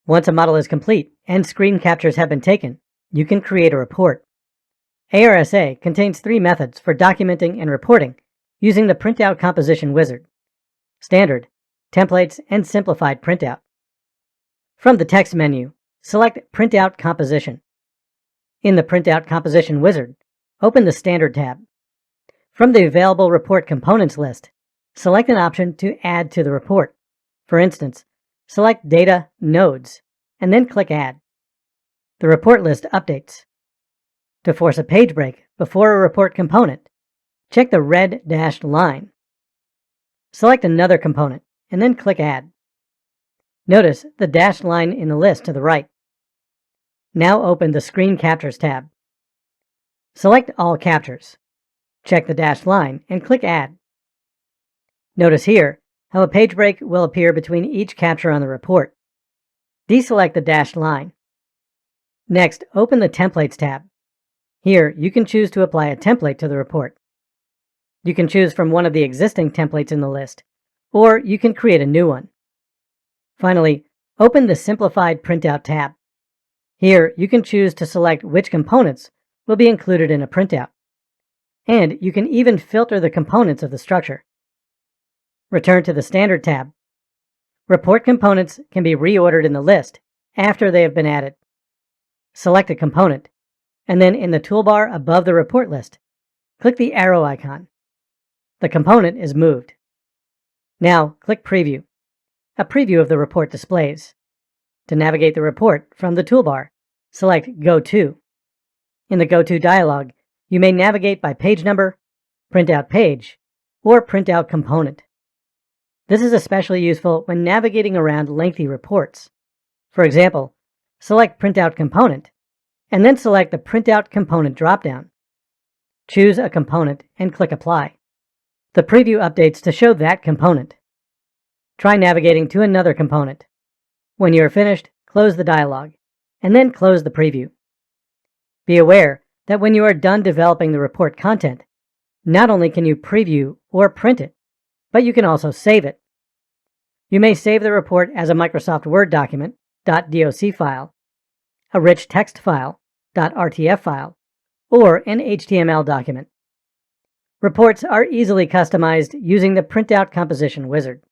Once a model is complete and screen captures have been taken, you can create a report. ARSA contains 3 methods for documenting and reporting using the Printout Composition wizard: Standard, Templates, and Simplified Printout. From the text menu, select Printout Composition. In the Printout Composition wizard, open the Standard tab. From the available report components list, select an option to add to the report. For instance, select Data Nodes, and then click Add. The report list updates. To force a page break before a report component, check the red dashed line. Select another component, and then click Add. Notice the dashed line in the list to the right. Now open the Screen Captures tab. Select All Captures. Check the dashed line and click Add. Notice here how a page break will appear between each capture on the report. Deselect the dashed line. Next, open the Templates tab. Here, you can choose to apply a template to the report. You can choose from one of the existing templates in the list, or you can create a new one. Finally, open the Simplified Printout tab. Here, you can choose to select which components will be included in a printout, and you can even filter the components of the structure. Return to the Standard tab. Report components can be reordered in the list after they have been added. Select a component, and then in the toolbar above the report list, click the arrow icon. The component is moved. Now click Preview. A preview of the report displays. To navigate the report from the toolbar, select Go To. In the Go To dialog, you may navigate by page number, printout page, or printout component. This is especially useful when navigating around lengthy reports. For example, select Printout Component, and then select the Printout Component dropdown. Choose a component and click Apply. The preview updates to show that component. Try navigating to another component. When you are finished, close the dialog, and then close the preview. Be aware that when you are done developing the report content, not only can you preview or print it, but you can also save it. You may save the report as a Microsoft Word document, .doc file, a rich text file, .rtf file, or an HTML document. Reports are easily customized using the Printout Composition wizard.